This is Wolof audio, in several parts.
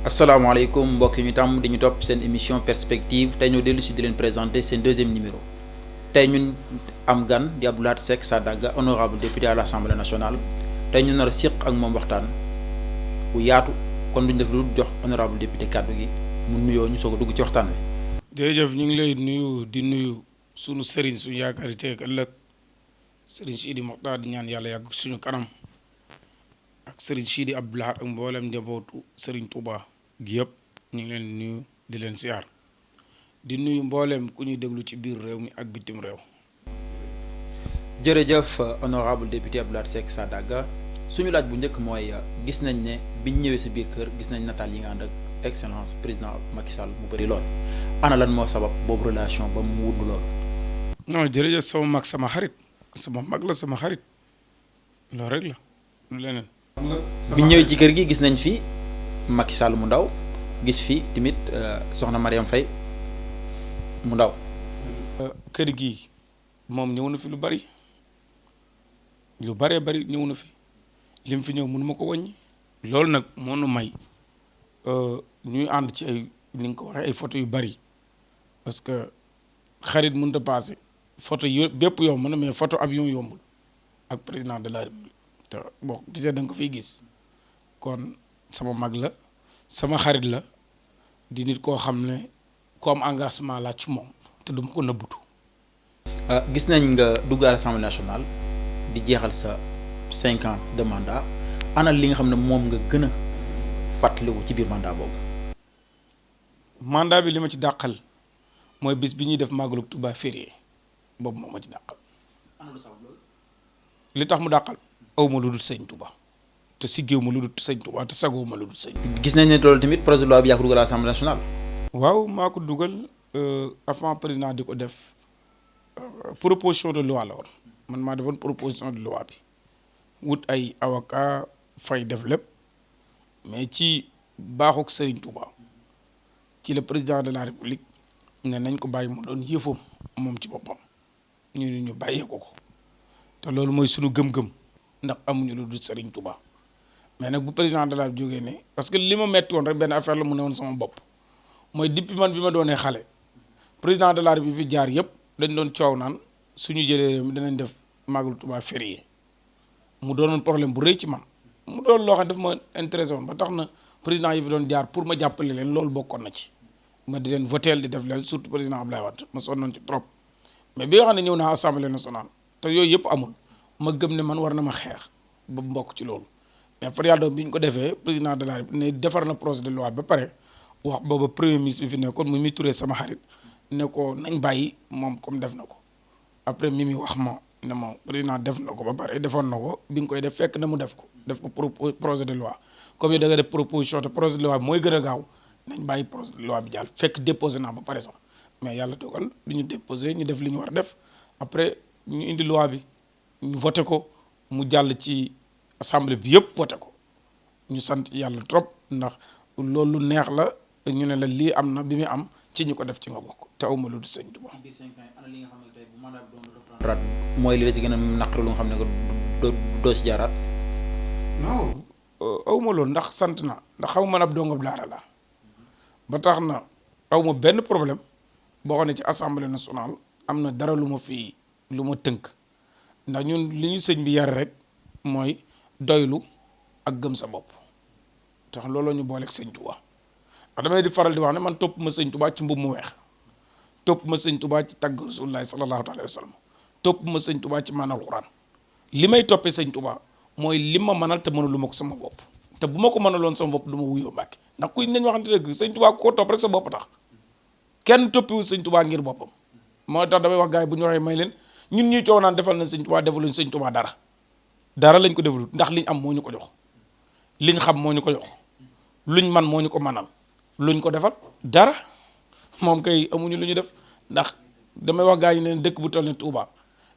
asalaamaaleykum mbokk yi ñu tàmm di ñu topp seen émission perspective tey ñoo dellu si di leen présenter seen deuxième numéro tey ñun am gan di Abdou Lahad Seck Sadaga honorable député à l'Assemblée nationale tey ñu nar a séq ak moom waxtaan bu yaatu kon duñ def lu jox honorable député kàddu gi mu nuyoo ñu soog a dugg ci waxtaan wi. jërëjëf ñu ngi lay nuyu di nuyu sunu sëriñ suñu yaakaar tey ak ëllëg sëriñ Sidi Mokhtar di ñaan yàlla yàgg suñu kanam ak sëriñ Sidi Abdou Lahad ak mboolem njabootu sëriñ Touba gi yëpp ñu ngi leen nuyu di leen siyaar di nuyu mboolem ku ñuy déglu ci biir réew mi ak bitim réew. jërëjëf honorable député Abdou Lahad Seck Sadaga suñu laaj bu njëkk mooy gis nañ ne biñ ñëwee sa biir kër gis nañ nataal yi nga ànd ak excellence président Macky Sall mu bëri lool ana lan moo sabab boobu relation ba mu wund lool. non jërëjëf sama mag sama xarit sama mag la sama xarit loolu rek la lu leneen. biñ ñëwee ci kër gi gis nañ fi Macky Sall mu ndaw gis fi tamit soxna Mariam Faye mu ndaw. kër gi moom ñëw na fi lu bari lu baree bari ñëw na fi lim fi ñëw mënu ma ko wàññi. loolu nag moo nu may ñuy ànd ci ay ni nga ko waxee ay photo yu bari parce que xarit mënut a passé photo yu bépp yomb na mais photo avion yombul ak président de la république te boo gisee da nga ko fiy gis kon sama mag la sama xarit la di nit koo xam ne ku am engagement la ci moom te duma ko nëbbutu. gis nañ nga dugg à l'Assemblée nationale di jeexal sa 5 ans de mandat ana li nga xam ne moom nga gën a fàttaliku ci biir mandat boobu. mandat bi li ma ci dàqal mooy bis bi ñuy def màggalu Touba férié boobu moo ma ci dàqal. li tax mu dàqal aw ma lu dul sëñ Touba te siggéew ma lu dul sëñ Touba te sagoo ma lu dul sëñ. gis nañ ne loolu tamit projet de loi bi yaa ko dugal à l'Assemblée nationale. waaw maa ko dugal avant président di ko def proposition de loi la woon man maa defoon proposition de loi bi wut ay avocat fay def lépp mais ci baaxuk Serigne Touba ci le président de la république ne nañ ko bàyyi mu doon yëfam moom ci boppam ñu bàyyee ko te loolu mooy sunu gëm-gëm ndax amuñu lu dul Serigne Touba mais nag bu président de la république jógee ne parce que li ma metti woon rek benn affaire la mu ne woon sama bopp mooy depuis man bi ma doonee xale président de la république fi jaar yëpp dañ doon coow naan suñu jëlee réew mi danañ def màggalu Touba férié mu doonoon problème bu rëy ci man mu doon loo xam daf ma intéressé woon ba tax na président yi fi doon jaar pour ma jàppale leen loolu bokkoon na ci ma di leen voteel di def leen surtout président Abdoulaye Wade ma sonnoon ci trop mais bi nga xam ne ñëw naa assemblée nationale te yooyu yëpp amul ma gëm ne man war na ma xeex ba mbokk ci loolu mais far yàlla bi ñu ko defee président de la République ne defar na projet de loi ba pare wax booba premier ministre bi fi nekkoon mu mi turee sama xarit ne ko nañ bàyyi moom comme def na ko après mi wax ma ne ma président def na ko ba pare defoon na ko bi nga koy def fekk na mu def ko projet de loi comme yow da nga def proposition te projet de loi bi mooy gën a gaaw nañ bàyyi projet de loi bi jàll fekk déposé naa ba pare sax mais yàlla dogal bi ñu déposé ñu def li ñu war a def après ñu indi loi bi ñu voté ko mu jàll ci assemblée bi yëpp voté ko ñu sant yàlla trop ndax loolu neex la ñu ne la lii am na bi muy am ci ñu ko def ci nga bokk te awma lu du sëñ Tuba. mooy li la ci gën a naqari lu nga xam ne que doo si jaaraat. non awma loolu ndax sant na ndax xaw ma ab dongab daara la ba tax na awma benn problème boo xam ne ci assemblée nationale am na dara lu ma tënk ndax ñun li ñu sëñ bi yar rek mooy doylu ak gëm sa bopp tax looloo ñu booleeg sëñ Tuba ndax damay di faral di wax ne man topp ma sëñ Tuba ci mbubb mu weex topp ma sëñ Tuba ci tagg rasulullahi sallallahu alayhi wa sallam topp ma sëñ Tuba ci maanaam alxuraan li may toppee sëñ Tuba mooy li ma mënal te mënalu ma ko sama bopp te bu ma ko mënaloon sama bopp du ma wuyoo Mbàkke ndax kuy nañ waxante dëgg sëñ Tuba ku ko topp rek sa bopp tax kenn toppiwul sëñ Tuba ngir boppam moo tax damay wax gars yi bu ñu waxee may leen ñun ñuy coow naan defal nañ sëñ Tuba defaluñ sëñ Tuba dara lañ ko defalul ndax liñ am moo ñu ko jox liñ xam moo ñu ko jox luñ man moo ñu ko manal luñ ko defal dara moom kay amuñu lu ñu def ndax damay wax gars yi ne dëkk bu toll ne Touba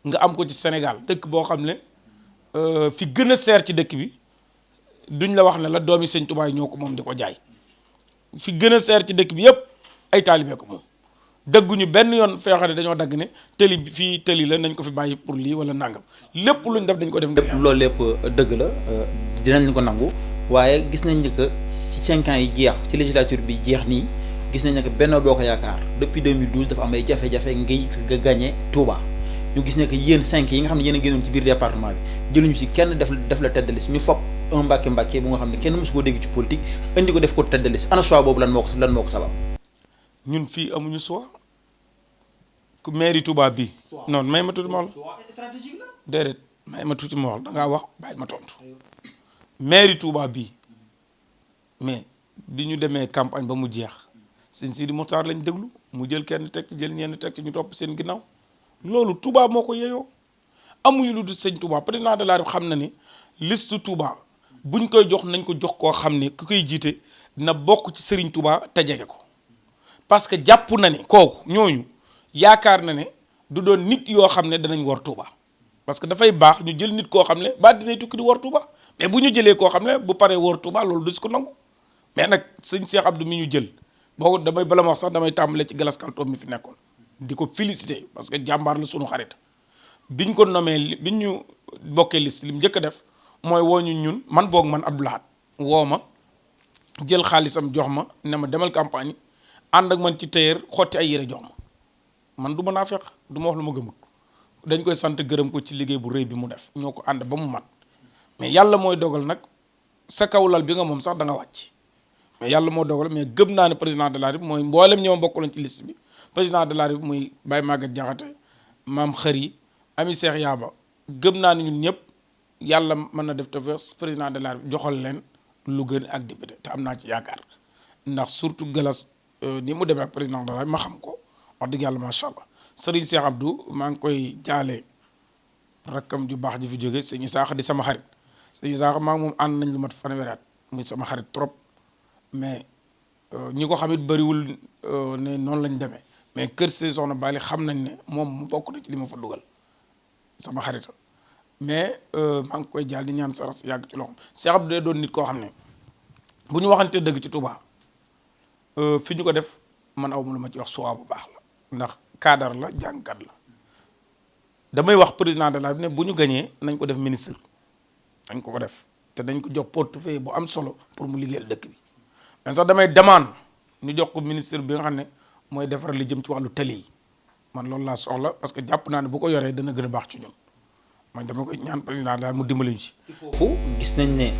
nga am ko ci Sénégal dëkk boo xam ne fi gën a seer ci dëkk bi duñ la wax ne la doomi sëñ Touba yi ñoo ko moom di ko jaay fi gën a seer ci dëkk bi yëpp ay taalibe ko moom dëgguñu benn yoon feexe ne dañoo dagg ne tëli bi fii tëli la nañ ko fi bàyyi pour lii wala nangam lépp luñ def dañ ko def. loolu lépp dëgg la dinañ ko nangu waaye gis nañ ni que si 5 ans yi jeex ci législature bi jeex nii gis nañ ne que Benno Bokk Yaakaar depuis 2012 dafa am ay jafe-jafe nga gagné Touba ñu gis ne que yéen 5 yi nga xam ne yéen a génnoon ci biir département bi jëluñu si kenn def la tête de liste ñu fopp un Mbacké bu nga xam ne kenn mësu koo dégg ci politique indi ko def ko tête de liste ana choix boobu lan moo ko sabab. ñun fii amuñu choix ku mairie Touba bii. non may ma tuuti ma wax la déedéet may ma tuuti ma wax la da ngaa wax bàyyi ma tontu mairie Touba bii mais bi ñu demee campagne ba mu jeex sëñ Sidi Mokhtar lañ déglu mu jël kenn teg jël ñenn teg ñu topp seen ginnaaw loolu Touba moo ko yeyoo amuñu lu dul sëñ Touba président de la République xam na ni liste Touba buñ koy jox nañ ko jox koo xam ne ku koy jiite na bokk ci Serigne Touba te jege ko parce que jàpp na ne kooku ñooñu yaakaar na ne du doon nit yoo xam ne danañ war Touba parce que dafay baax ñu jël nit koo xam ne ba dinay tukki di war Touba mais bu ñu jëlee koo xam ne bu paree war Touba loolu du si ko nangu mais nag sëñ Cheikh Abdou mi ñu jël boo damay bala ma wax sax damay tàmbale ci Galas Kaltoom mi fi nekkoon di ko féliciter parce que jàmbaar la sunu xarit biñ ko nommé biñ ñu bokkee liste li mu njëkk a def mooy woo ñu ñun man Abdou Lahad woo ma jël xaalisam jox ma ne ma demal campagne ànd ak man ci téyeer xotti ay yére jox ma man du ma naa feq du ma wax lu ma gëmut dañ koy sant gërëm ko ci liggéey bu rëy bi mu def ñoo ko ànd ba mu mat mais yàlla mooy dogal nag sa kaw lal bi nga moom sax da nga wàcc mais yàlla moo dogal mais gëm naa ne président de la République mooy mboolem ñi ma bokkaloon ci liste bi président de la République muy Baye Maguette Diakhaté maam Xëri Ami Cheikh Yaba gëm naa ne ñun ñëpp yàlla mën na def te président de la République joxal leen lu gën ak député te am naa ci yaakaar ndax surtout Galas ni mu demee ak président de la République ma xam ko wax dëgg yàlla macha allah Serigne Cheikh Abdou maa ngi koy jaale rakkam ju baax ji fi jóge sëñ Isaaxa di sama xarit sëñ Isaaxa maa ngi moom ànd nañ lu mat fanweeri at muy sama xarit trop mais ñi ko xamit bëriwul ne noonu lañ demee mais kër si soxna Bali xam nañ ne moom mu bokk na ci li ma fa dugal sama xarit mais maa ngi koy jaal di ñaan saras yàgg ci loxoom Cheikh Abdou day doon nit koo xam ne bu ñu waxante dëgg ci Touba fi ñu ko def man aw ma lu ma ci wax suwaa bu baax la ndax cadre la jàngkat la damay wax président de la ne bu ñu gañee nañ ko def ministre nañ ko def te dañ ko jox portefeuille bu am solo pour mu liggéeyal dëkk bi mais sax damay demande ñu jox ko ministre bi nga xam ne mooy defar li jëm ci wàllu tali yi man loolu laa soxla parce que jàpp naa ne bu ko yoree dana gën a baax ci ñun man dama koy ñaan président daal mu dimbali ñu ci. foofu gis nañ ne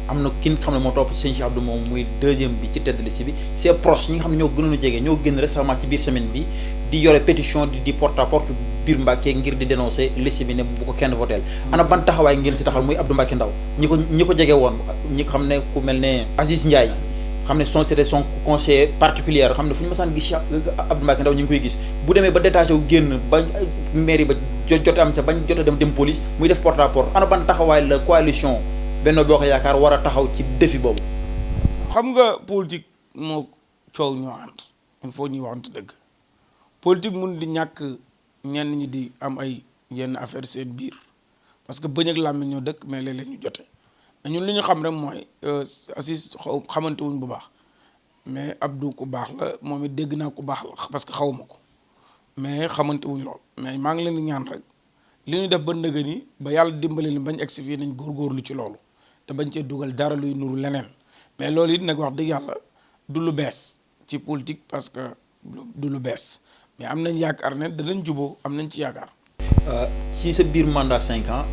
am na ki nga xam ne moo topp ci sëñ Cheikh Abdou moom muy deuxième bi ci tête de liste bi c'est proche ñi nga xam ne ñoo gënoon a jege ñoo génn récemment ci biir semaine bi di yore pétition di porte à porte biir Mbacké ngir di dénoncer liste bi ne bu ko kenn voteel ana ban taxawaay ngeen ci taxal muy Abdou Mbacké Ndaw ñi ko jege woon ñi ko xam ne ku mel ne Aziz Ndiaye xam ne c'était son conseiller particulier xam ne fu ñu mësaan gis Abdou Mbacké Ndaw ñu ngi koy gis bu demee ba détaché wu génn ba mairie ba jote am ca bañ jote dem police muy def porte à porte ana ban taxawaay la coalition Benno Bokk Yaakaar war a taxaw ci défi boobu. xam nga politique moo coow ñoo ànd il faut ñuy waxante dëgg politique mun di ñàkk ñenn ñi di am ay yenn affaire seen biir parce que bëñ ak làmmiñ ñoo dëkk mais léeg-léeg ñu jote ñun li ñu xam rek mooy Assis xamante wuñ bu baax mais Abdou ku baax la moom it dégg naa ku baax la parce que xawma ko mais xamante wuñ lool mais maa ngi leen di ñaan rek li ñu def ba ndëgë ni ba yàlla dimbali leen bañ egsi fii nañ góorgóorlu ci loolu te bañ cee dugal dara luy nuru leneen mais loolu it nag wax dëgg yàlla du lu bees ci politique parce que du lu bees mais am nañ yaakaar ne danañ juboo am nañ ci yaakaar. si sa biir mandat 5 ans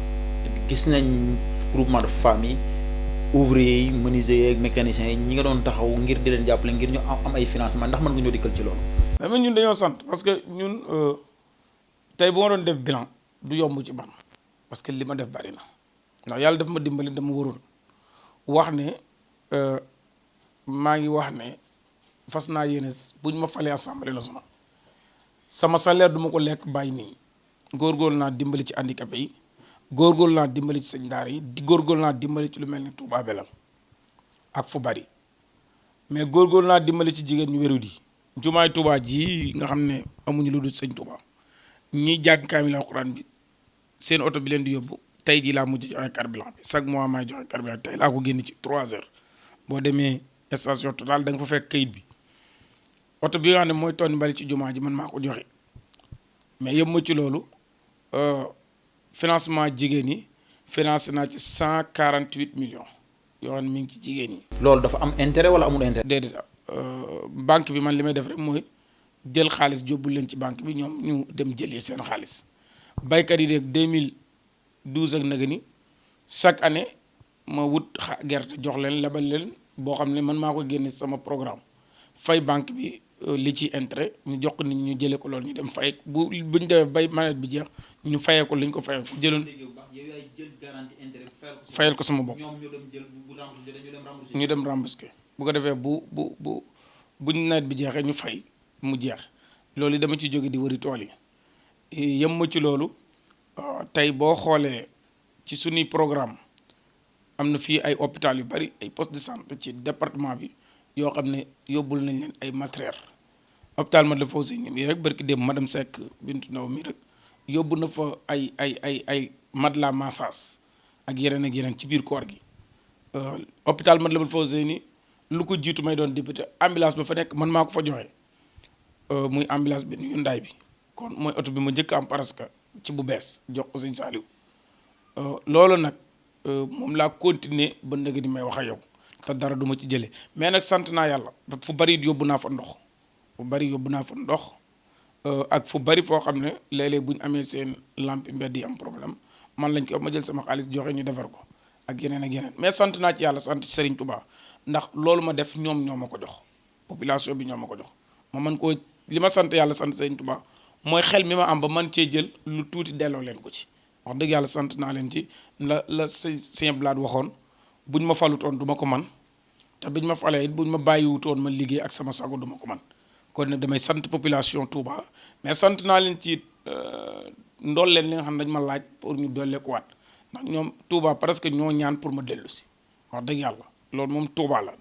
gis nañ groupement de famille ouvriers yi menuisiers yi mécaniciens yi ñi nga doon taxaw ngir di leen jàppale ngir ñu am ay financement ndax mën nga ñoo dikkal ci loolu. mais ñun dañoo sant parce que ñun tey bu ma doon def bilan du yomb ci man parce que li ma def bari na ndax yàlla daf ma dimbali dama waroon wax ne maa ngi wax ne fas naa yéene bu ñu ma falee assemblée nationale sama salaire du ma ko lekk bàyyi nii góorgóorlu naa dimbali ci handicapé yi góorgóorlu naa dimbali ci sëñ daara yi di góorgóorlu naa dimbali ci lu mel ni Touba Belal ak fu bari mais góorgóorlu naa dimbali ci jigéen ñu wéru di jumaay Touba ji nga xam ne amuñu lu dul sëñ Touba ñiy jàng kaamil alxuraan bi seen oto bi leen di yóbbu tey jii laa mujj joxe carburant bi chaque mois maay joxe carburant tey laa ko génn ci 3 heures boo demee station Total da nga fa fekk kayit bi oto bi nga xam ne mooy tonni mbali ci jumaa ji man maa ko joxe mais yëpp ma ci loolu financement jigéen ñi financé naa ci 148 millions yoo xam ne mi ngi ci jigéen ñi. loolu dafa am intérêt wala amul intérêt. déedéet banque bi man li may def rek mooy jël xaalis jóbbu leen ci banque bi ñoom ñu dem jëlee seen xaalis baykat yi rek 2012 ak nag ni chaque année ma wut gerte jox leen lebal leen boo xam ne man maa ko génne sama programme fay banque bi li ci intérêt ñu jox nit ñu jëlee ko loolu ñu dem fay bu ñu demee bay nawet bi jeex ñu fayee ko li ñu ko fayee ko jëloon. fayal ko sama bopp ñu dem remboursé bu ko defee buñ nawet bi jeexee ñu fay mu jeex loolu dama ci jóge di wëri tool yi yem ma ci loolu tey boo xoolee ci suñuy programme am na fii ay hôpital yu bari ay poste de santé ci département bi yoo xam ne yóbbul nañ leen ay matériel hôpital Matlaboul Fawzeyni mii rek barki démb madame Seck Bintu Ndaw mii rek yóbbu na fa ay matelas massage ak yeneen ci biir koor gi hôpital Matlaboul Fawzeyni lu ko jiitu may doon député ambulance ba fa nekk man maa ko fa joxe muy ambulance bi Hyundai bi kon mooy oto bi ma njëkk am parce que ci bu bees jox ko sëñ Saliou loolu nag moom laa continuer ba ndëgg di may wax ak yow te dara du ma ci jëlee mais nag sant naa yàlla fu bari yóbbu naa fa ndox ak fu bari foo xam ne léeg-léeg bu ñu amee seen lampe mbedd yi am problème man lañ ko ma jël sama xaalis joxe ñu defar ko ak yeneen mais sant naa ci yàlla sant ci Serigne Touba ndax loolu ma def ñoom ñoo ma ko jox population bi ñoo ma ko jox ma man koo li ma sant yàlla sant Serigne Touba mooy xel mi ma am ba man cee jël lu tuuti delloo leen ko ci wax dëgg yàlla sant naa leen ci la Sëñ Blad waxoon buñ ma falutoon du ma ko man te biñ ma falee it buñ ma bàyyiwutoon ma liggéey ak sama sago du ma ko man kon nag damay sant population Touba mais sant naa leen ci ndool leen li nga xam ne dañ ma laaj pour ñu dollee ko waat ndax ñoom Touba presque ñoo ñaan pour ma dellu si wax dëgg yàlla loolu moom Touba la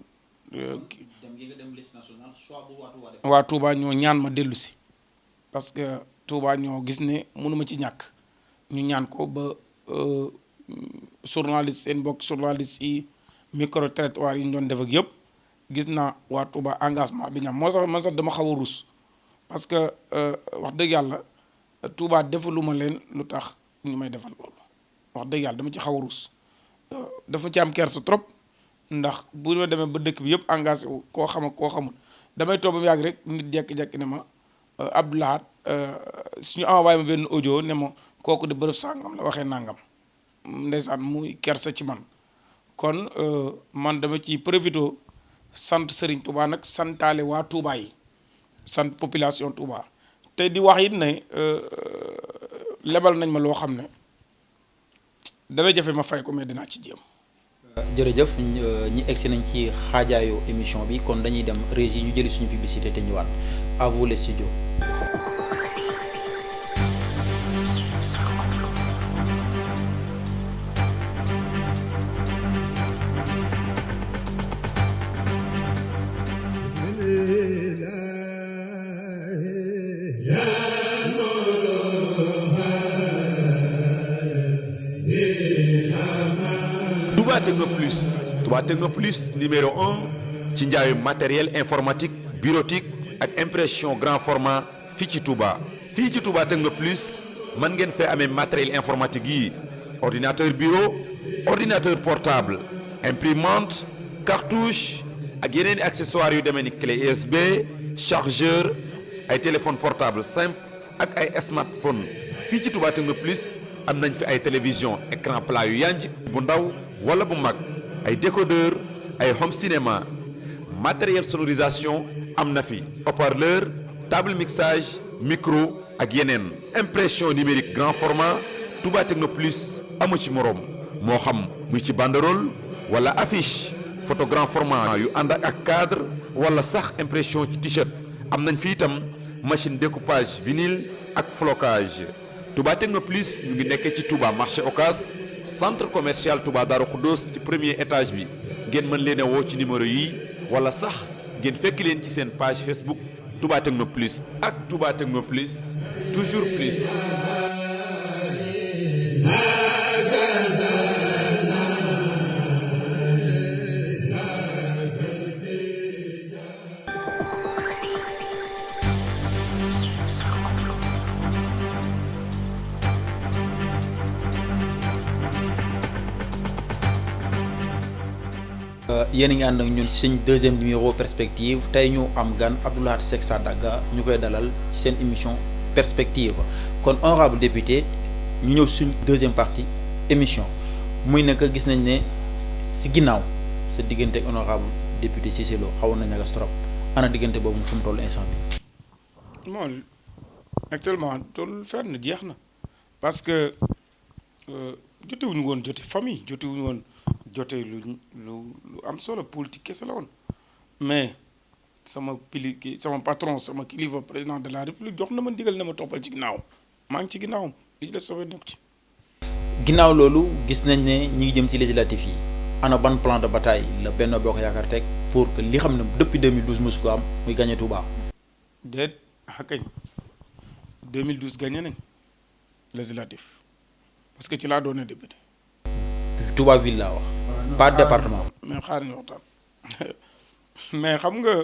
waa Touba ñoo ñaan ma dellu si parce que Touba ñoo gis ne mënuma ci ñàkk ñu ñaan ko ba journaliste seen mbokk journaliste yi micro trottoir yi ñu doon def ak yëpp gis naa waa Touba engagement bi ñam moo sax man sax dama xaw a rus parce que wax dëgg yàlla Touba defaluma leen lu tax ñu may defal loolu wax dëgg yàlla dama ci xaw a rus dafa ci am kersa trop ndax bu ma demee ba dëkk bi yëpp engagé wu koo xam ak koo xamul damay toog ba mu yàgg rek nit jekki-jekki ne ma Abdou Lahad suñu envoyé ma benn audio ne ma kooku de bërëb sàngam la waxee nangam ndeysaan muy kersa ci man kon man dama ci profité sant Serigne Touba nag santaale waa Touba yi sant population Touba te di wax it ne lebal nañ ma loo xam ne dana jafe ma fay ko mais dinaa ci jéem. jërëjëf ñi egsi nañ ci xaajaayu émission bi kon dañuy dem régie ñu jëli suñu publicité te ñëwaat à vous les studios. Touba Techno Plus numéro 1 ci njaayu matériel informatique bureautique ak impression grand format fii ci Touba. fii ci Touba Techno Plus mën ngeen fee amee matériel informatique yi ordinateur bureau ordinateur portable imprimante cartouche ak yeneen i accessoires yu demee ni clé USB chargeur ay téléphone portable simple ak ay smartphone fii ci Touba Techno Plus am nañ fi ay télévision écran plat yu yanj bu ndaw wala bu mag ay décodeur ay home cinéma matériel sonorisation am na fi haut-parleur table mixage micro ak yeneen impression numérique grand format Touba Techno Plus amu ci moroom moo xam muy ci banderole wala affiche photo grand format yu ànd ak cadre wala sax impression ci t-shirt am nañ fi itam machine découpage vinyle ak flocage Touba Techno Plus ñu ngi nekkee ci Touba marché Ocass centre commercial Touba Darou Khoudoss ci premier étage bi ngeen mën leen a woo ci numéro yi wala sax ngeen fekk leen ci seen page Facebook Touba Techno Plus ak Touba Techno Plus toujours plus. yéen a ngi ànd ak ñun suñ deuxième numéro perspective tey ñu am gan Abdou Lahad Seck Sadaga ñu koy dalal ci seen émission perspective kon honorable député ñu ñëw suñ deuxième partie émission muy naka gis nañ ne ci ginnaaw sa diggante ak honorable député Cissé Lo xawoon na ñagas trop ana diggante boobu fu mu toll instant bi. bon actuellement toll fenn jeex na parce que jotewuñu woon jote famille jotewuñu woon jote lu am solo politique kese la woon mais sama patron sama kilifa président de la république jox na ma ndigal na ma toppal ci ginnaaw maa ngi ci ginnaawam li la sama nekk ci. ginnaaw loolu gis nañ ne ñi ngi jëm ci législatif yi ana ban plan de bataille la Benno Bokk Yaakaar teg pour que li xam ne depuis 2012 mosu ko am muy gagné Touba. déet kañ 2012 gagné nañ législatif parce que ci laa doon député. Touba ville laa wax. pas département. mais xaar ñu waxtaan mais xam nga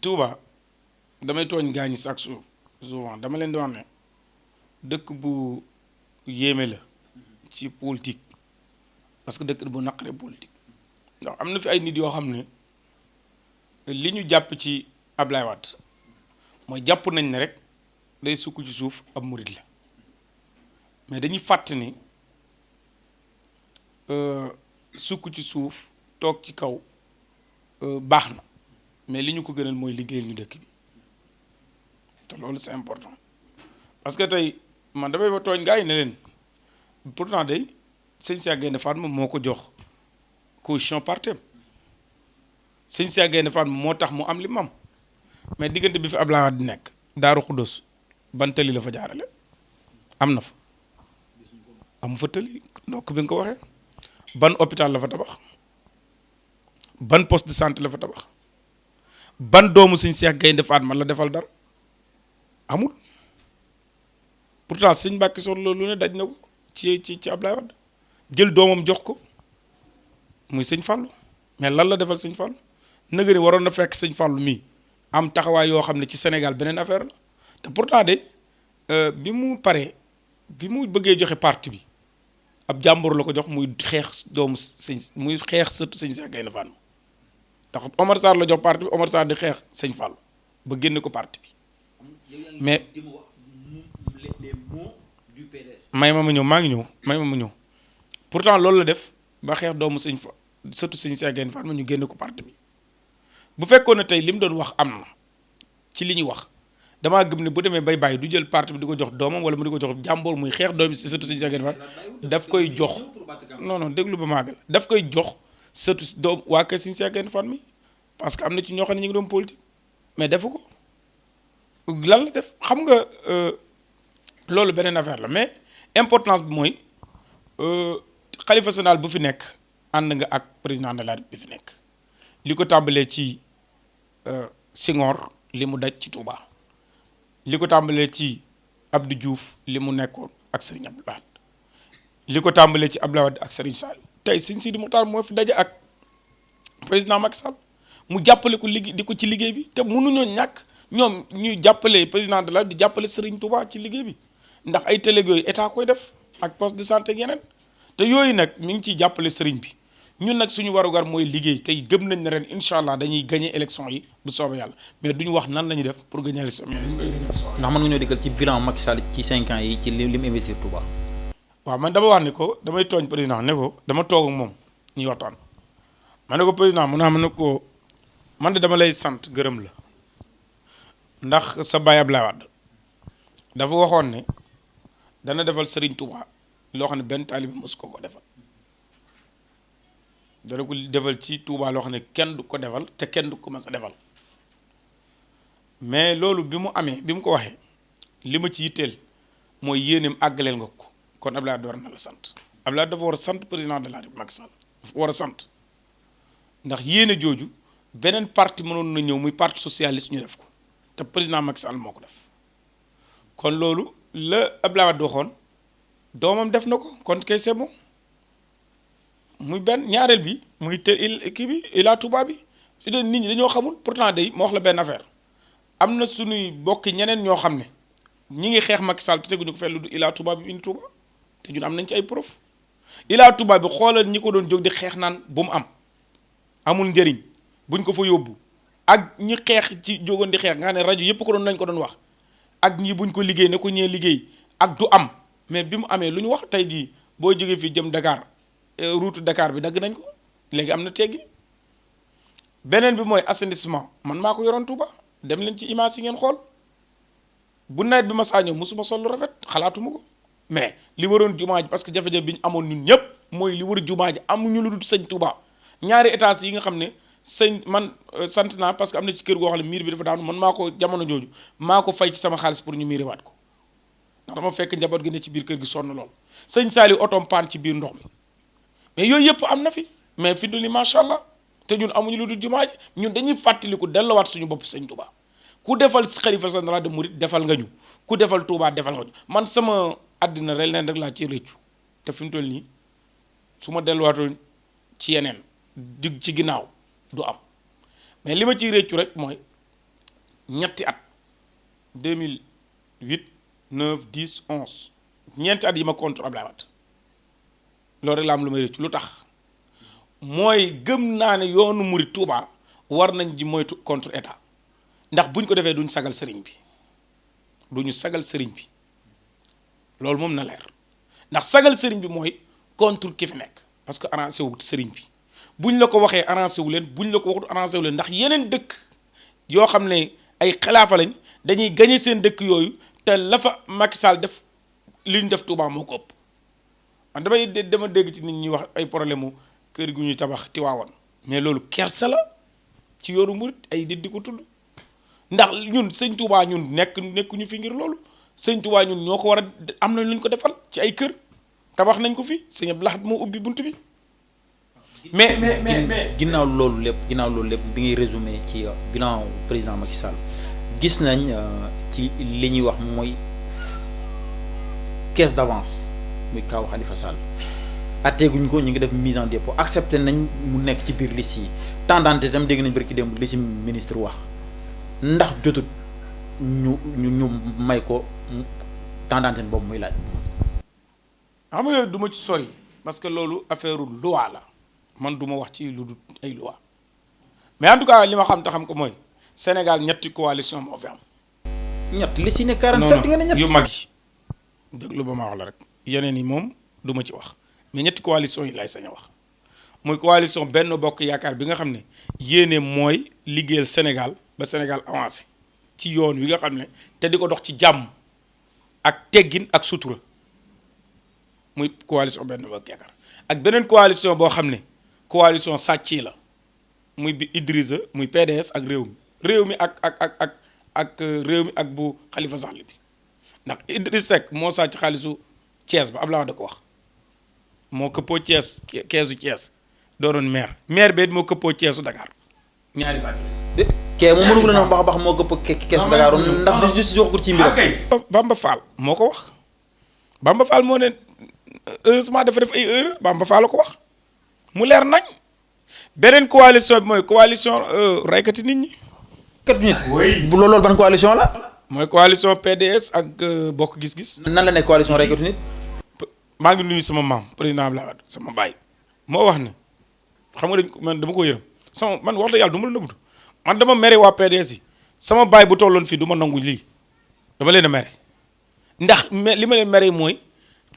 Touba damay tooñ gaañi chaque jour souvent dama leen di wax ne dëkk bu yéeme la ci politique parce que dëkk bu naqaree politique ndax am na fi ay nit yoo xam ne li ñu jàpp ci Ablaye Wade mooy jàpp nañ ne rek day sukk ci suuf ab murid la mais dañuy fàtt ni sukk ci suuf toog ci kaw baax na mais li ñu ko gënal mooy liggéeyal ñu dëkk bi te loolu c'est important parce que tey man damay fa tooñ gars yi ne leen pourtant day sëñ Cheikh Gaïndé Fatma moo ko jox caution partem sëñ Cheikh Gaïndé Fatma moo tax mu am li mu am mais diggante bi fi Abdoulaye Wade di nekk Daaru Xuddoos ban tëli la fa jaarale am na fa amu fa tëli ndokk bi nga ko waxee ban hôpital la fa tabax ban poste de santé la fa tabax ban doomu sëñ Cheikh Gaïndé Fatma la defal dara amul pourtant sëñ Mbàkke Soxna Lo lu ne daj na ko ci Ablaye Wade jël doomam jox ko muy sëñ Fallou mais lan la defal sëñ Fallou nëgë ni waroon na fekk sëñ Fallou mii am taxawaay yoo xam ne ci Sénégal beneen affaire la te pourtant de bi mu paree bi mu bëggee joxe parti bi ab jàmbur la ko jox muy xeex doomu muy xeex sëtu sëñ Cheikh Gaïndé Fatma tax Omar Sarr la jox parti bi Omar Sarr di xeex sëñ Fallou ba génne ko parti bi mais may ma ñëw maa ngi ñëw may ma ñëw pourtant loolu la def ba xeex doomu sëtu sëñ Cheikh Gaïndé Fatma ñu génne ko parti bi bu fekkoon ne tey li mu doon wax am na ci li ñuy wax damaa gëm ne bu demee bay bàyyi du jël parti bi di ko jox doomam wala mu di ko jox jàmboor muy xeex doomi sëtu sëñ Cheikh Gaïndé Fatma daf koy jox non déglu ba maagal daf koy jox sëtu doom waa kër sëñ Cheikh Gaïndé Fatma mi parce que am na ci ñoo xam ne ñu ngi doon politique mais defu ko lan la def xam nga loolu beneen affaire la mais importance bi mooy xalifa général bu fi nekk ànd nga ak président de la République bi fi nekk li ko tàmbalee ci Senghor li mu daj ci Touba li ko tàmbalee ci Abdou Diouf li mu nekkoon ak Serigne Abdou Lahad li ko tàmbalee ci Abdoulaye Wade ak Serigne Sall tey Serigne Sidi Mokhtar moo fi daje ak président Macky Sall mu jàppale ko liggéey di ko ci liggéey bi te mënuñoo ñàkk ñoom ñuy jàppale président de la di jàppale Serigne Touba ci liggéey bi ndax ay télé yooyu état koy def ak poste de santé ak yeneen te yooyu nag mi ngi ciy jàppale Serigne bi ñun nag suñu warugar mooy liggéey tey gëm nañ ne ren incha allah dañuy gagné élection yi bu soobee yàlla mais duñu wax nan la ñuy def pour gagné élection yi dañu koy gagné bu soobee. ndax mën nga ñoo digal ci bilan Macky Sall ci 5 ans yi ci li mu investir Touba. waaw man dama wax ne ko damay tooñ président ne ko dama toog ak moom ñuy waxtaan ma ne ko président mu naa ma ne ko man de dama lay sant gërëm la ndax sa baay Ablaye Wade dafa waxoon ne dana defal Serigne Touba loo xam ne benn taalibe mosu ko defal dana ko defal ci Touba loo xam ne kenn du ko defal te kenn du ko mës a defal mais loolu bi mu amee bi mu ko waxee li ma ci yitteel mooy yéeneem àggaleel nga ko kon Ablaye Wade war na la sant Ablaye dafa war a sant président de la République Macky Sall dafa war a sant ndax yéene jooju beneen parti mënoon na ñëw muy parti socialiste ñu def ko te président Macky Sall moo ko def kon loolu la Ablaye Wade waxoon doomam def na ko kon kay c'est bon muy benn ñaareel bi muy kii bi Ila Touba bi su dee nit ñi dañoo xamul pourtant day ma wax la benn affaire am na suñuy bokki ñeneen ñoo xam ne ñi ngi xeex Macky Sall te teguñu ko fenn lu du Ila Touba bi indi Touba te ñun am nañ ci ay preuve Ila Touba bi xoolal ñi ko doon jóg di xeex naan bu mu am amul njëriñ buñ ko fa yóbbu ak ñi xeex ci jógoon di xeex nga xam ne rajo yëpp ko doon nañ ko doon wax ak ñi buñ ko liggéey ne ko ñee liggéey ak du am mais bi mu amee lu ñu wax tey jii boo jógee fii jëm Dakar route Dakar bi dagg nañ ko léegi am na teggi beneen bi mooy assainissement man maa ko yoroon Touba dem leen ci image yi ngeen xool bu nawet bi ma saa ñëw mosuma sol lu rafet xalaatuma ko mais li waroon jumaa ji parce que jafe-jafe bi ñu amoon ñun ñëpp mooy li war jumaa ji amuñu lu dul sëñ Touba ñaari étages yi nga xam ne sëñ man sant naa parce que am na ci kër goo xam ne miir bi dafa daanu man maa ko jamono jooju maa ko fay ci sama xaalis pour ñu miiriwaat ko ndax dama fekk njaboot gi ne ci biir kër gi sonn lool sëñ Saliou otom paan ci biir ndox mi mais yooyu yëpp am na fi mais fi mu ni macha allah te ñun amuñu lu dul jumaa ji ñun dañuy fàttaliku delluwaat suñu bopp sëñ Touba ku defal xalifa général des mourides defal nga ñu ku defal Touba defal nga ñu man sama àddina rek leen rek laa ci rëccu te fi mu toll nii su ma delluwaatoon ci yeneen dig ci ginnaaw du am mais li ma ciy rëccu rek mooy ñetti at 2008 9 10 11 ñeenti at yi ma contre Abdoulaye Wade loolu rek la am lu may rëccu lu tax mooy gëm naa ne yoonu murid Touba war nañ ji moytu contre état ndax buñ ko defee duñ sagal sëriñ bi duñu sagal sëriñ bi loolu moom na leer ndax sagal sëriñ bi mooy contre ki fi nekk parce que arrangé wu sëriñ bi buñ la ko waxee arrangé wu leen buñ la ko waxut arrangé wu leen ndax yeneen dëkk yoo xam ne ay xilaafa lañ dañuy gañe seen dëkk yooyu te la fa Macky Sall def li ñu def Touba moo ko ëpp man dama dégg ci nit ñi wax ay problème mu kër gu ñuy tabax Tiwaawan mais loolu kersa la ci yoonu murit ay nit di ko tudd ndax ñun sëñ Touba ñun nekkuñu fi ngir loolu sëñ Touba ñun ñoo ko war a am nañ lu ñu ko defal ci ay kër tabax nañ ko fi sëñ Abdou Lahad moo ubbi bunt bi mais ginnaaw loolu lépp bi ngay résumé ci bilan président Macky Sall gis nañ ci li ñuy wax mooy caisse d'avance muy kaw Khalifa Sall atteeguñ ko ñu ngi def mise en dépôt accepté nañ mu nekk ci biir liste yi tendante itam dégg nañ barki démb li ci ministre wax ndax jotut ñu may ko tendante boobu muy laaj. xam nga yooyu du ma ci sori parce que loolu affaire loi la man du ma wax ci lu dul ay loi mais en tout cas li ma xam te xam ko mooy Sénégal ñetti coalition moo fi am. ñett li si ne 47 nga ne ñett yu mag yi déglu ba ma wax la rek yeneen yi moom du ma ci wax mais ñetti coalition yi lay sañ a wax mooy coalition Benno Bokk Yaakaar bi nga xam ne yéene mooy liggéeyal Sénégal ba Sénégal avancé ci yoon wi nga xam ne te di ko dox ci jàmm ak teggin ak sutura muy coalition Benno Bokk Yaakaar ak beneen coalition boo xam ne coalition sàcc la muy bi Idrissa muy PDS ak réew mi ak réew mi ak bu Khalifa Sall bi ndax Idriss Seck moo sàcc xaalisu Thiès ba Abdoulaye da ko wax moo këppoo Thiès keesu Thiès doonoon maire bi moo këppoo Thièsu Dakar ñaari sàcc kee moom mënu leen wax bax moo këpp keesu Dakar ndax justice waxul ci mbiram Bamba Fall moo ko wax Bamba Fall moo ne heureusement dafa def ay erreur Bamba Fall la ko wax mu leer nañ beneen coalition bi mooy coalition raykati nit ñi kat nit bu loolu ban coalition la mooy coalition PDS ak bokk gis-gis nan la nekk coalition raykati nit maa ngi nuyu sama maam président Abdoulaye Wade sama baay moo wax ne xam nga man dama ko yërëm man wax dëgg yàlla du ma la nëbbatu man dama mere waa PDS yi sama baay bu tolloon fii du ma nangu lii dama leen a mere ndax li ma leen mere mooy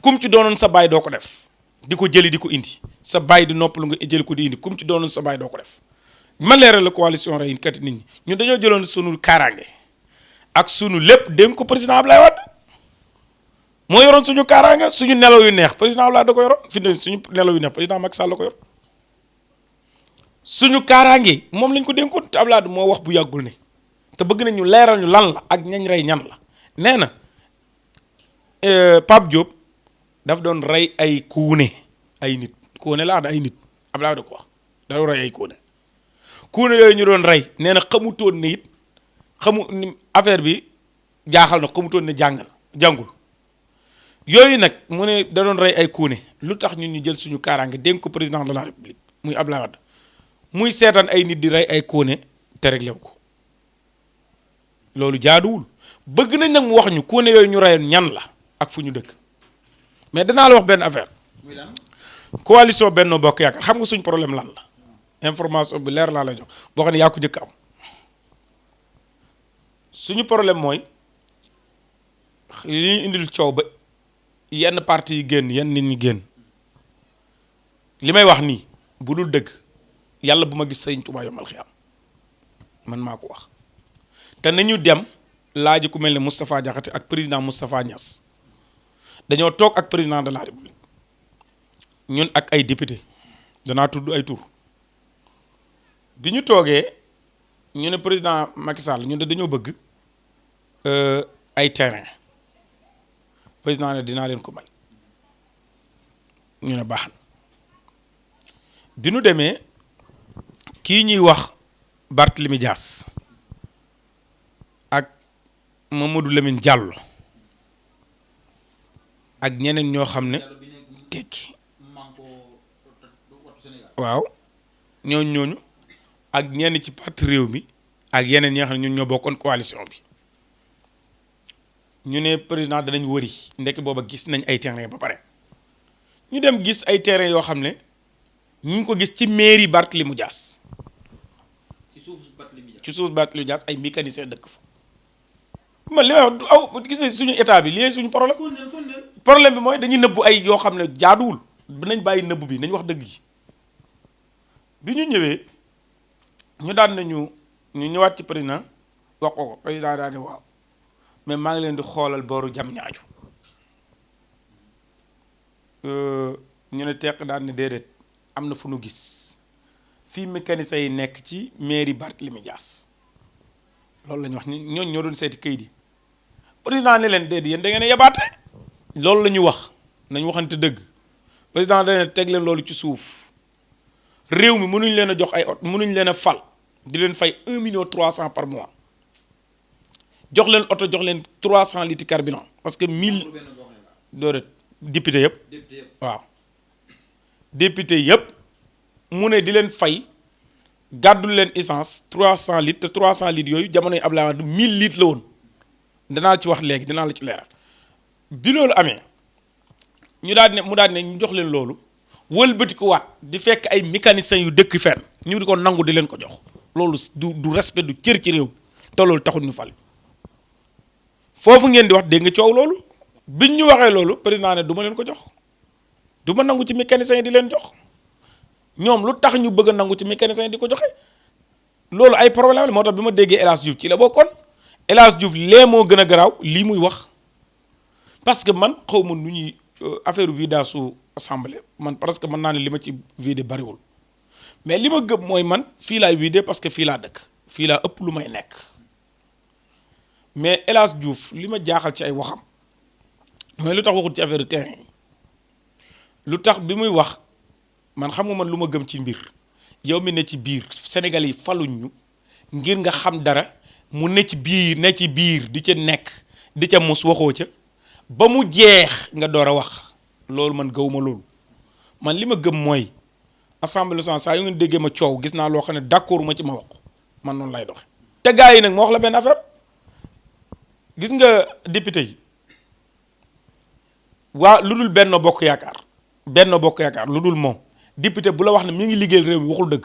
kum ci doonoon sa baay doo ko def di ko jëli di ko indi sa baay di noppalu nga jëli ko di indi kum ci doonoon sa baay doo ko def ma leeral la coalition rey kat nit ñi ñun dañoo jëloon sunu kaaraange ak sunu lépp dénk ko président Abdoulaye Wade moo yoroon suñu kaaraange suñu nelaw yu neex président Abdoulaye da ko yoroon fi ne suñu nelaw yu neex président Macky Sall la ko yor suñu kaaraange moom lañ ko dénkoon te Abdoulaye moo wax bu yàggul ne te bëgg nañu leeral ñu lan la ak ñañ rey ñan la nee na Pape Diop daf doon rey ay kuune ay nit kuune laa da ay nit Abdoulaye da ko wax da doon rey ay kuune yooyu ñu doon rey nee na xamutoon ne it affaire bi jaaxal na xamutoon ne jàngul yooyu nag mu ne da doon rey ay kuune lu tax ñun ñu jël suñu kaaraange dénk ko président de la république muy Abdoulaye Wade muy seetaan ay nit di rey ay kuune te réglé wu ko loolu jaaduwul bëgg nañ nag mu wax ñu kuune yooyu ñu reyoon ñan la ak fu ñu dëkk mais danaa la wax benn affaire coalition Benno Bokk Yaakaar xam nga suñ problème lan la information bi leer laa la jox boo xam ne yaa ko njëkk am suñu problème mooy li ñu indil coow ba yenn parti yi génn yenn nit ñi génn li may wax nii bu dul dëgg yàlla bu ma gis Sëriñ Tuubaa yomal xiyaam man maa ko wax te nañu dem laaj ku mel ne Moustapha Diakhaté ak président Moustapha Niass dañoo toog ak président de la République ñun ak ay député danaa tudd ay tur bi ñu toogee ñu ne président Macky Sall ñun de dañoo bëgg ay terrain président ne dinaa leen ko may ñu ne baax na bi ñu demee kii ñuy wax Barthélémy Dias ak Mamadou Lamine Diallo ak ñeneen ñoo xam ne tekki waaw ñooñu ak ñenn ci parti réew mi ak yeneen ñi nga xam ne ñun ñoo bokkoon coalition bi ñu ne président danañ wëri ndekk booba gis nañ ay terrain ba pare ñu dem gis ay terrain yoo xam ne ñu ngi ko gis ci mairie Barthélémy Dias ci suuf Barthélémy Dias ay mécanicien dëkk fa man li may wax aw gis nañ suñu état bi lii suñu problème bi mooy dañuy nëbbu ay yoo xam ne jaaduwul nañ bàyyi nëbbu bi nañ wax dëgg yi bi ñu ñëwee ñu daan nañu ñu ñëwaat ci président wax ko président daal ne waaw mais maa ngi leen di xoolal booru jam ñaaju ñu ne teq daan ne déedéet am na fu nu gis fii mécanicien yi nekk ci mairie Barthélémy Dias loolu la ñu wax ñooñu ñoo doon seeti kayit yi président ne leen déedéet yéen da ngeen a yabaate loolu la ñu wax nañ waxante dëgg président da ne teg leen loolu ci suuf réew mi mënuñ leen a jox ay oto mënuñ leen a fal di leen fay 1,3 million par mois jox leen oto jox leen 300 litres carburant parce que 1000 doore député yëpp waaw député yëpp mu ne di leen fay gàddul leen essence 300 litres te 300 litres yooyu jamonoy Abdoulaye Wade 1000 litres la woon danaa ci wax léegi dinaa la ci leeral bi loolu amee ñu daal ne mu daal ne ñu jox leen loolu wëlbati ko waat di fekk ay mécaniciens yu dëkk fenn ñu di ko nangu di leen ko jox loolu du respect du cër ci réew te loolu taxul ñu fal foofu ngeen di wax dégg nga coow loolu biñ ñu waxee loolu président ne du ma leen ko jox du ma nangu ci mécaniciens yi di leen jox ñoom lu tax ñu bëgg a nangu ci mécaniciens yi di ko joxe loolu ay problème la moo tax bi ma déggee El Hadj Diouf ci la bokkoon El Hadj Diouf lee moo gën a garaaw lii muy wax parce que man xaw ma nu ñuy affaire vidage su assemblée man parce que mën naa ne li ma ci vidé bariwul mais li ma gëm mooy man fii laay vidé parce que fii laa dëkk fii laa ëpp lu may nekk mais El Hadj Diouf li ma jaaxal ci ay waxam mooy lu tax waxul ci affaire terrain yi lu tax bi muy wax man xam nga man lu ma gëm ci mbir yow mi ne ci biir Sénégal yi faluñ ñu ngir nga xam dara mu ne ci biir di ca nekk di ca mos waxoo ca ba mu jeex nga door a wax loolu man gëwuma loolu man li ma gëm mooy assemblée nationale saa yu ngeen déggee ma coow gis naa loo xam ne d'accord ma ci ma wax man noonu lay doxe te gars yi nag ma wax la benn affaire gis nga député yi waa lu dul Benno Bokk Yaakaar lu dul moom député bu la wax ne mi ngi liggéeyal réew mi waxul dëgg.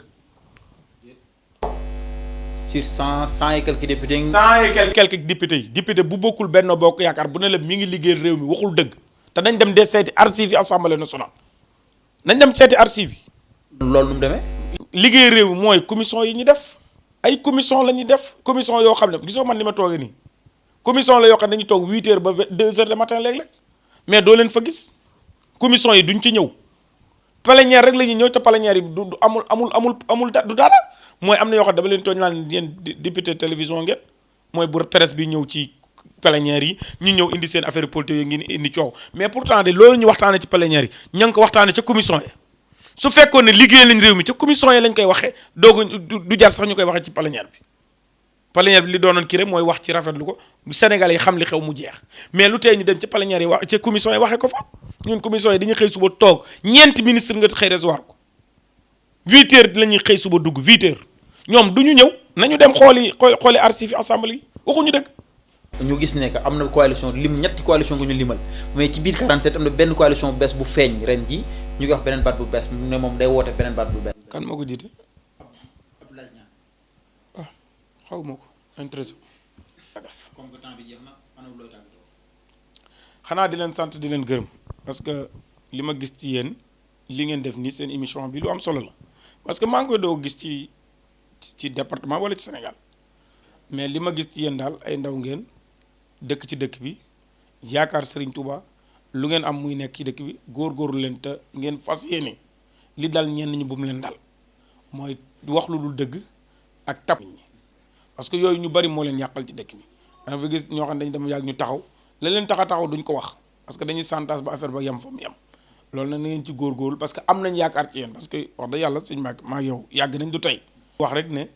sur 100 et quelques députés. 100 et quelques députés yi député bu bokkul Benno Bokk Yaakaar bu ne la mi ngi liggéeyal réew mi waxul dëgg te nañ dem de seeti archives yi assemblée nationale nañ dem seeti archives yi. loolu nu mu demee. liggéey réew mi mooy commission yi ñu def ay commission la ñuy def commission yoo xam ne gisoo man ni ma toogee nii commission la yoo xam ne dañuy toog 8 heures ba 2 heures de matin léeg-léeg mais doo leen fa gis commission yi duñ ci ñëw plénière rek la ñuy ñëw te plénière yi du amul du dara mooy am na yoo xam ne dama leen tooñ naan yéen député télévision ngeen mooy bu presse bi ñëw ci plénière yi ñu ñëw indi seen affaire politique yi ngi indi coow mais pourtant de loolu ñu waxtaanee ci plénière yi ña ngi ko waxtaanee ca commission yi su fekkoon ne liggéey lañ réew mi ca commission yi lañ koy waxee doog du jar sax ñu koy waxee ci plénière bi li doonoon kii rek mooy wax ci rafetlu ko Sénégalais yi xam li xew mu jeex mais lu tee ñu dem ci plénière yi wax ci commission yi waxee ko fa ñun commission yi dañuy xëy suba toog ñeenti ministre nga xëy recevoir ko 8 heures la ñuy xëy suba dugg 8 heures ñoom du ñu ñëw nañu dem xooli archives yi assemblée yi waxuñu dëgg. ñu gis ne que am na coalition ñetti coalition gu ñu limal mais ci biir 47 am na benn coalition bu bees bu feeñ ren ji ñu ngi wax beneen baat bu bees ne moom day woote beneen baat bu bees. kan moo ko jiite. ah xaw ma ko intéressé def. comme que temps bi jeex na maanaam looy tàggatoo. xanaa di leen sant di leen gërëm parce que li ma gis ci yéen li ngeen def nii seen émission bi lu am solo la parce que maa ngi koy doo gis ci département wala ci Sénégal mais li ma gis ci yéen daal ay ndaw ngeen dëkk ci dëkk bi yaakaar Serigne Touba lu ngeen am muy nekk ci dëkk bi góorgóorlu leen te ngeen fas yéene li dal ñenn ñi bu mu leen dal mooy wax lu dul dëgg ak tab ñi parce que yooyu ñu bari moo leen yàqal ci dëkk bi danga fa gis ñoo xam ne dañu dem yàgg ñu taxaw la leen taxaw duñ ko wax parce que dañuy santage ba affaire ba yem fa mu yem loolu nag na ngeen ci góorgóorlu parce que am nañ yaakaar ci yéen parce que wax dëgg yàlla sëñ Mbacké maa yow yàgg nañ du tey wax rek ne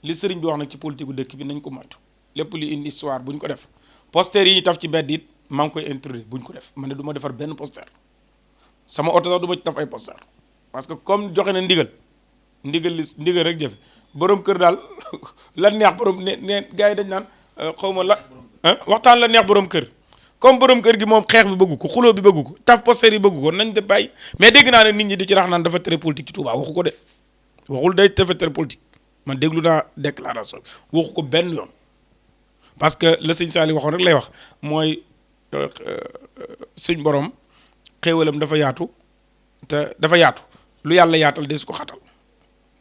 li sëriñ bi wax nag ci politique bu dëkk bi nañ ko moytu lépp li indi histoire buñ ko def poster yi ñu taf ci bedd it maa ngi koy interdire buñ ko def man ne du ma defar benn poster sama oto sax du ma ci taf ay poster parce que comme joxe na ndigal rek jëfe borom kër daal la neex borom ne gars yi dañ naan xaw ma la waxtaan la neex borom kër comme borom kër gi moom xeex bi bëggu ko xuloo bi bëggu ko taf poster yi bëggu ko nañ de bàyyi mais dégg naa ne nit ñi di ci rax naan dafa tere politique ci Touba waxu ko de waxul day dafa tere politique man déglu naa déclaration bi waxu ko benn yoon parce que la sëñ Saliou waxoon rek lay wax mooy suñ borom xéewalam dafa yaatu te dafa yaatu lu yàlla yaatal des ko xatal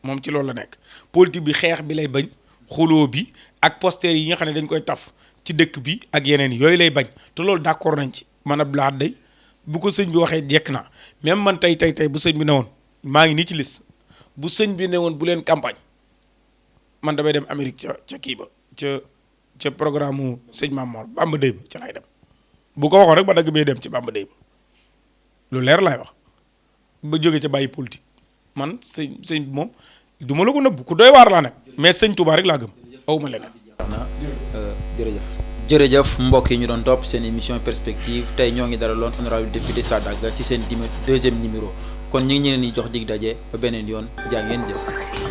moom ci loolu la nekk politique bi xeex bi lay bañ xuloo bi ak poster yi nga xam ne dañ koy taf ci dëkk bi ak yeneen yooyu lay bañ te loolu d'accord nañ ci man Abdou Lahad day bu ko sëñ bi waxee jekk naa même man tey bu sëñ bi ne woon maa ngi nii ci liste bu sëñ bi ne woon bu leen campagne man damay dem Amérique ca kii ba ca programme mu sëñ Mamor Bamba Dey ba ca lay dem bu ko waxoon rek ba dagg bee dem ci Bamba Dey ba lu leer laay wax ba jóge ca bàyyi politique man sëñ bi moom du ma la ko nëbb ku doy waar laa nag mais sëñ Touba rek laa gëm awuma leneen. jërëjëf mbokk yi ñu doon topp seen émission perspective tey ñoo ngi dalaloon honorable député Sadaga ci seen deuxième numéro kon ñu ngi ñeneen ñi jox dig daje ba beneen yoon jaa ngeen jëf.